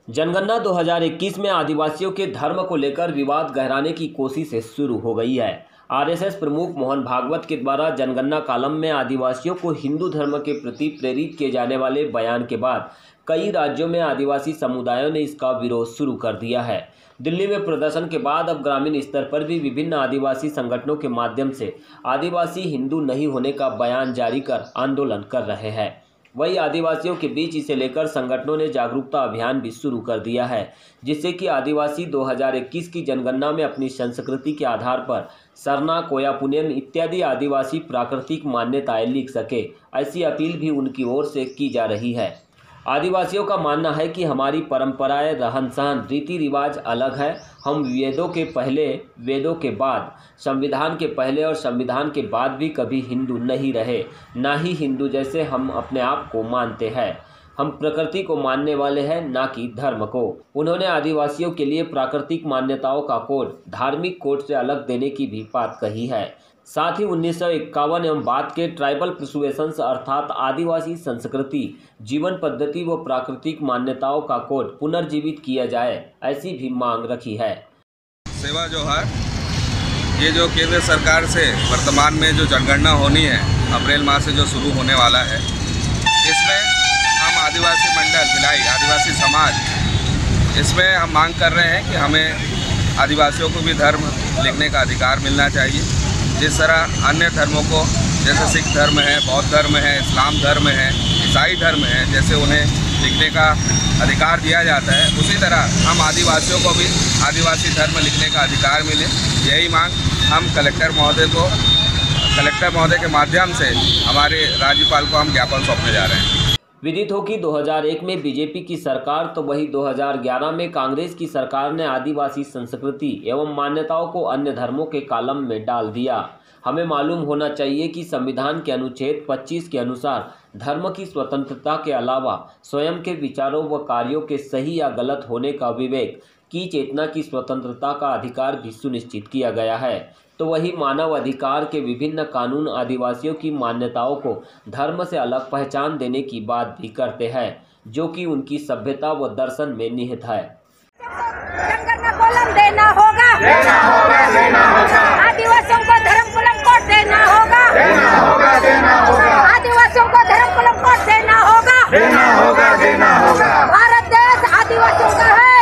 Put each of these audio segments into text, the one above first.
जनगणना 2021 में आदिवासियों के धर्म को लेकर विवाद गहराने की कोशिश शुरू हो गई है। आरएसएस प्रमुख मोहन भागवत के द्वारा जनगणना कॉलम में आदिवासियों को हिंदू धर्म के प्रति प्रेरित किए जाने वाले बयान के बाद कई राज्यों में आदिवासी समुदायों ने इसका विरोध शुरू कर दिया है। दिल्ली में प्रदर्शन के बाद अब ग्रामीण स्तर पर भी विभिन्न आदिवासी संगठनों के माध्यम से आदिवासी हिंदू नहीं होने का बयान जारी कर आंदोलन कर रहे हैं। वही आदिवासियों के बीच इसे लेकर संगठनों ने जागरूकता अभियान भी शुरू कर दिया है, जिससे कि आदिवासी 2021 की जनगणना में अपनी संस्कृति के आधार पर सरना, कोया पुनेम इत्यादि आदिवासी प्राकृतिक मान्यताएं लिख सके। ऐसी अपील भी उनकी ओर से की जा रही है। आदिवासियों का मानना है कि हमारी परंपराएं, रहन सहन, रीति रिवाज अलग है। हम वेदों के पहले, वेदों के बाद, संविधान के पहले और संविधान के बाद भी कभी हिंदू नहीं रहे, ना ही हिंदू जैसे हम अपने आप को मानते हैं। हम प्रकृति को मानने वाले हैं, ना कि धर्म को। उन्होंने आदिवासियों के लिए प्राकृतिक मान्यताओं का कोड धार्मिक कोड से अलग देने की भी बात कही है। साथ ही 1951 एवं बाद के ट्राइबल पर्सुएशंस अर्थात आदिवासी संस्कृति, जीवन पद्धति व प्राकृतिक मान्यताओं का कोड पुनर्जीवित किया जाए, ऐसी भी मांग रखी है। सेवा जो है, ये जो केंद्र सरकार से वर्तमान में जो जनगणना होनी है अप्रैल माह से जो शुरू होने वाला है, इसमें हम आदिवासी मंडल भिलाई आदिवासी समाज इसमें हम मांग कर रहे हैं कि हमें आदिवासियों को भी धर्म लिखने का अधिकार मिलना चाहिए। जिस तरह अन्य धर्मों को, जैसे सिख धर्म है, बौद्ध धर्म है, इस्लाम धर्म है, ईसाई धर्म है, जैसे उन्हें लिखने का अधिकार दिया जाता है, उसी तरह हम आदिवासियों को भी आदिवासी धर्म लिखने का अधिकार मिले। यही मांग हम कलेक्टर महोदय के माध्यम से हमारे राज्यपाल को हम ज्ञापन सौंपने जा रहे हैं। विदित हो कि 2001 में बीजेपी की सरकार तो वही 2011 में कांग्रेस की सरकार ने आदिवासी संस्कृति एवं मान्यताओं को अन्य धर्मों के कॉलम में डाल दिया। हमें मालूम होना चाहिए कि संविधान के अनुच्छेद 25 के अनुसार धर्म की स्वतंत्रता के अलावा स्वयं के विचारों व कार्यों के सही या गलत होने का विवेक की चेतना की स्वतंत्रता का अधिकार भी सुनिश्चित किया गया है। तो वही मानव अधिकार के विभिन्न कानून आदिवासियों की मान्यताओं को धर्म से अलग पहचान देने की बात भी करते हैं, जो कि उनकी सभ्यता व दर्शन में निहित है। जनगणना कॉलम देना होगा, आदिवासियों को धर्म कॉलम कोड देना होगा, आदिवासियों को धर्म कॉलम कोड देना होगा। भारत देश आदिवासियों का है,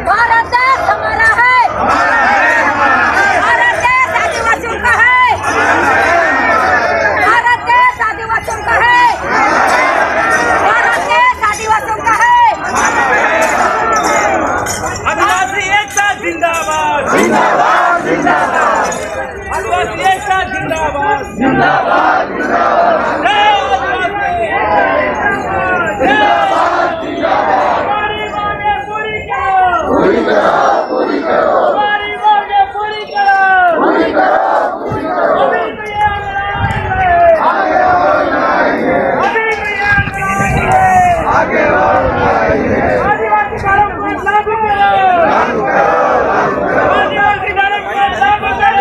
भारत देश हमारा है, भारत देश आदिवासियों का है, भारत देश आदिवासियों का है, भारत देश आदिवासियों का है। आदिवासी एकता जिंदाबाद, आदिवासी एकता जिंदाबाद। हमारी मांगे पूरी करो, हमारी मांगे पूरी करो। अभी तैयार आदिवासी धर्म को लागू करो, आदिवासी धर्म को लागू करो।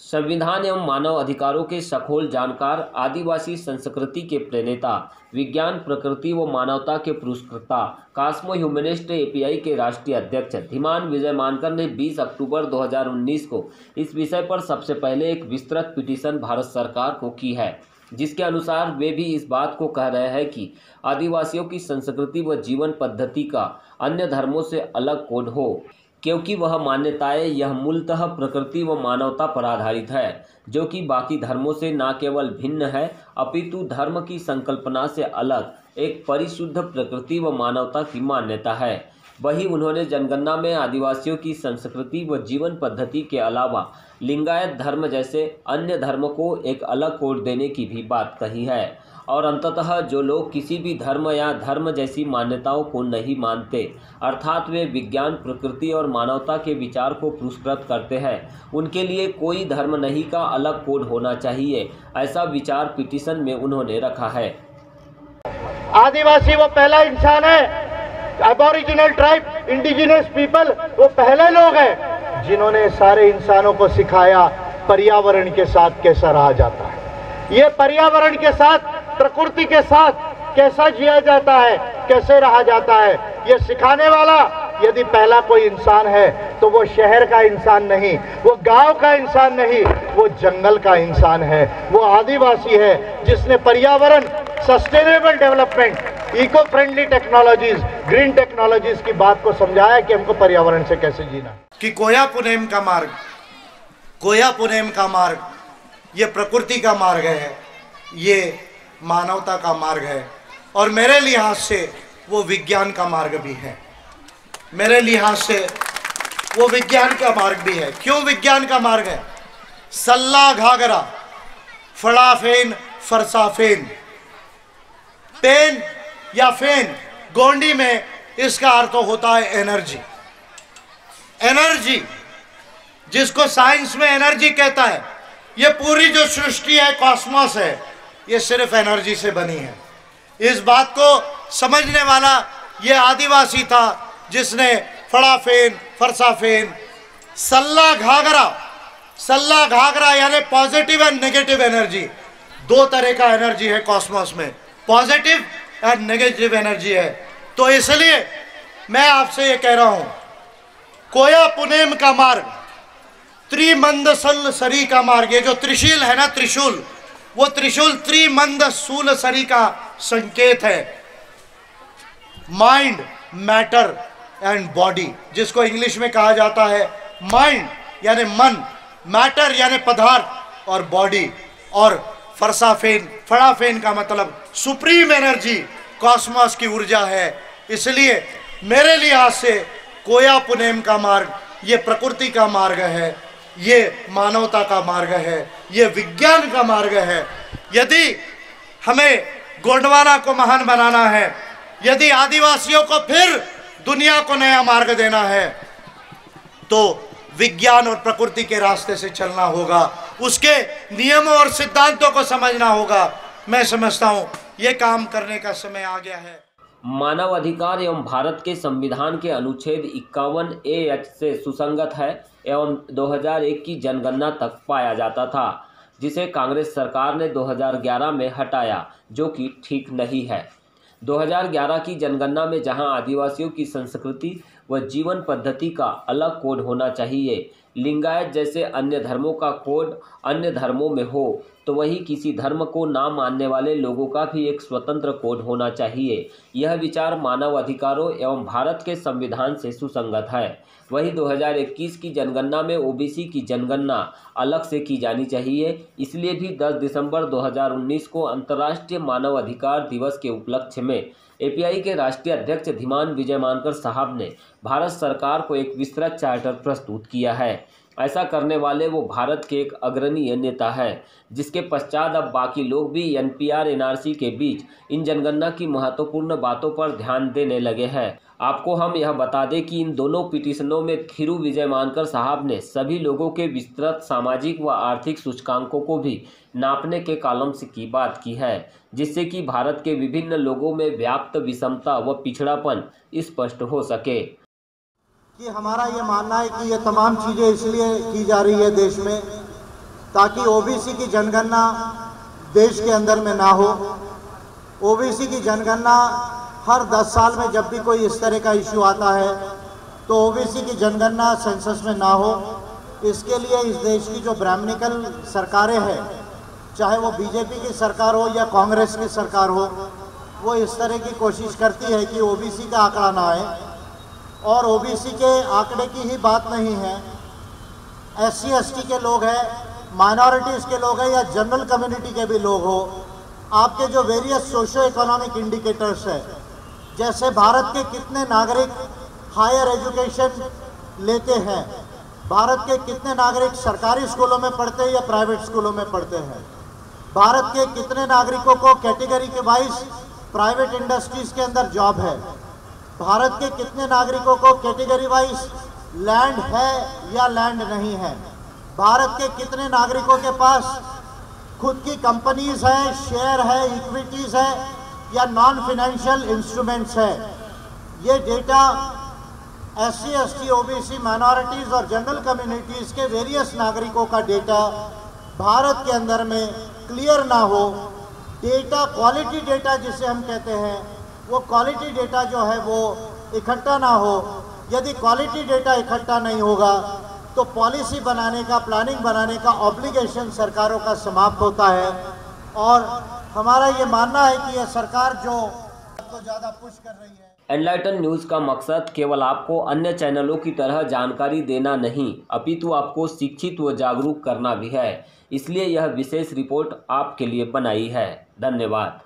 संविधान एवं मानव अधिकारों के सखोल जानकार, आदिवासी संस्कृति के प्रणेता, विज्ञान, प्रकृति व मानवता के पुरस्कर्ता, कास्मो ह्यूमनिस्ट एपीआई के राष्ट्रीय अध्यक्ष धीमान विजय मानकर ने 20 अक्टूबर 2019 को इस विषय पर सबसे पहले एक विस्तृत पिटीशन भारत सरकार को की है, जिसके अनुसार वे भी इस बात को कह रहे हैं कि आदिवासियों की संस्कृति व जीवन पद्धति का अन्य धर्मों से अलग कोड हो, क्योंकि वह मान्यताएं यह मूलतः प्रकृति व मानवता पर आधारित है, जो कि बाकी धर्मों से न केवल भिन्न है अपितु धर्म की संकल्पना से अलग एक परिशुद्ध प्रकृति व मानवता की मान्यता है। वहीं उन्होंने जनगणना में आदिवासियों की संस्कृति व जीवन पद्धति के अलावा लिंगायत धर्म जैसे अन्य धर्म को एक अलग कोड देने की भी बात कही है और अंततः जो लोग किसी भी धर्म या धर्म जैसी मान्यताओं को नहीं मानते, अर्थात वे विज्ञान, प्रकृति और मानवता के विचार को पुरस्कृत करते हैं, उनके लिए कोई धर्म नहीं का अलग कोड होना चाहिए, ऐसा विचार पिटीशन में उन्होंने रखा है। आदिवासी वो पहला इंसान है, अबोरिजिनल ट्राइब, इंडिजिनस पीपल वो पहले लोग हैं जिन्होंने सारे इंसानों को सिखाया पर्यावरण के साथ कैसा रहा जाता है। ये पर्यावरण के साथ, प्रकृति के साथ कैसा जिया जाता है, कैसे रहा जाता है, ये सिखाने वाला यदि पहला कोई इंसान है तो वो शहर का इंसान नहीं, वो गांव का इंसान नहीं, वो जंगल का इंसान है, वो आदिवासी है जिसने पर्यावरण, sustainable development, eco friendly technologies, green technologies की बात को समझाया कि हमको पर्यावरण से कैसे जीना। कि कोया पुनेम का मार्ग ये प्रकृति का मार्ग है, ये मानवता का मार्ग है और मेरे लिहाज से वो विज्ञान का मार्ग भी है। मेरे लिहाज से वो विज्ञान का मार्ग भी है। क्यों विज्ञान का मार्ग है? सल्ला घाघरा, फड़ाफेन, फरसाफेन, पेन या फेन गोंडी में इसका अर्थ होता है एनर्जी। एनर्जी जिसको साइंस में एनर्जी कहता है, ये पूरी जो सृष्टि है, कॉस्मोस है, ये सिर्फ एनर्जी से बनी है। इस बात को समझने वाला ये आदिवासी था जिसने फड़ाफेन, फरसाफेन, सल्ला घाघरा यानी पॉजिटिव एंड नेगेटिव एनर्जी, दो तरह का एनर्जी है कॉस्मोस में, पॉजिटिव एंड नेगेटिव एनर्जी है। तो इसलिए मैं आपसे ये कह रहा हूं, कोया पुनेम का मार्ग, त्रिमंदसल सरी का मार्ग, ये जो त्रिशूल है ना, त्रिशूल, वो त्रिशूल त्रिमंदसूल सरी का संकेत है। माइंड, मैटर एंड बॉडी, जिसको इंग्लिश में कहा जाता है माइंड यानी मन, मैटर यानी पदार्थ और बॉडी, और फरसाफेन, फड़ाफेन का मतलब सुप्रीम एनर्जी, कॉस्मोस की ऊर्जा है। इसलिए मेरे लिहाज से कोया पुनेम का मार्ग ये प्रकृति का मार्ग है, ये मानवता का मार्ग है, ये विज्ञान का मार्ग है। यदि हमें गोंडवाना को महान बनाना है, यदि आदिवासियों को फिर दुनिया को नया मार्ग देना है, तो विज्ञान और प्रकृति के रास्ते से चलना होगा, उसके नियमों और सिद्धांतों को समझना होगा। मैं समझता हूं ये काम करने का समय आ गया है। मानव अधिकार एवं भारत के संविधान के अनुच्छेद 51A से सुसंगत है एवं 2001 की जनगणना तक पाया जाता था, जिसे कांग्रेस सरकार ने 2011 में हटाया, जो कि ठीक नहीं है। 2011 की जनगणना में जहां आदिवासियों की संस्कृति व जीवन पद्धति का अलग कोड होना चाहिए, लिंगायत जैसे अन्य धर्मों का कोड अन्य धर्मों में हो, तो वही किसी धर्म को ना मानने वाले लोगों का भी एक स्वतंत्र कोड होना चाहिए। यह विचार मानव अधिकारों एवं भारत के संविधान से सुसंगत है। वही 2021 की जनगणना में ओबीसी की जनगणना अलग से की जानी चाहिए। इसलिए भी 10 दिसंबर 2019 को अंतर्राष्ट्रीय मानव अधिकार दिवस के उपलक्ष्य में एपीआई के राष्ट्रीय अध्यक्ष धीमान विजय मानकर साहब ने भारत सरकार को एक विस्तृत चार्टर प्रस्तुत किया है। ऐसा करने वाले वो भारत के एक अग्रणीय नेता है, जिसके पश्चात अब बाकी लोग भी एनपीआर एनआरसी के बीच इन जनगणना की महत्वपूर्ण बातों पर ध्यान देने लगे हैं। आपको हम यह बता दें कि इन दोनों पिटीशनों में थिरू विजय मानकर साहब ने सभी लोगों के विस्तृत सामाजिक व आर्थिक सूचकांकों को भी नापने के कॉलम्स की बात की है, जिससे कि भारत के विभिन्न लोगों में व्याप्त विषमता व पिछड़ापन स्पष्ट हो सके। कि हमारा ये मानना है कि ये तमाम चीज़ें इसलिए की जा रही है देश में, ताकि ओबीसी की जनगणना देश के अंदर में ना हो। ओबीसी की जनगणना हर 10 साल में जब भी कोई इस तरह का इश्यू आता है तो ओबीसी की जनगणना सेंसस में ना हो। इसके लिए इस देश की जो ब्राह्मणिकल सरकारें हैं, चाहे वो बीजेपी की सरकार हो या कांग्रेस की सरकार हो, वो इस तरह की कोशिश करती है कि ओबीसी का आंकड़ा ना आए। और ओबीसी के आंकड़े की ही बात नहीं है, एससी एसटी के लोग हैं, माइनॉरिटीज़ के लोग हैं या जनरल कम्युनिटी के भी लोग हो, आपके जो वेरियस सोशो इकोनॉमिक इंडिकेटर्स है, जैसे भारत के कितने नागरिक हायर एजुकेशन लेते हैं, भारत के कितने नागरिक सरकारी स्कूलों में पढ़ते हैं या प्राइवेट स्कूलों में पढ़ते हैं, भारत के कितने नागरिकों को कैटेगरी के वाइज प्राइवेट इंडस्ट्रीज के अंदर जॉब है, भारत के कितने नागरिकों को कैटेगरी वाइज लैंड है या लैंड नहीं है, भारत के कितने नागरिकों के पास खुद की कंपनीज है, शेयर है, इक्विटीज है या नॉन फाइनेंशियल इंस्ट्रूमेंट्स है। ये data SC, ST, OBC, minorities और जनरल कम्युनिटीज़ के वेरियस नागरिकों का डेटा भारत के अंदर में क्लियर ना हो, डेटा क्वालिटी डेटा जिसे हम कहते हैं वो क्वालिटी डेटा जो है वो इकट्ठा ना हो। यदि क्वालिटी डेटा इकट्ठा नहीं होगा तो पॉलिसी बनाने का, प्लानिंग बनाने का ऑब्लिगेशन सरकारों का समाप्त होता है। और हमारा ये मानना है कि यह सरकार जो तो ज़्यादा पुश कर रही है। एनलाइटन न्यूज़ का मकसद केवल आपको अन्य चैनलों की तरह जानकारी देना नहीं, अपितु आपको शिक्षित व जागरूक करना भी है। इसलिए यह विशेष रिपोर्ट आपके लिए बनाई है। धन्यवाद।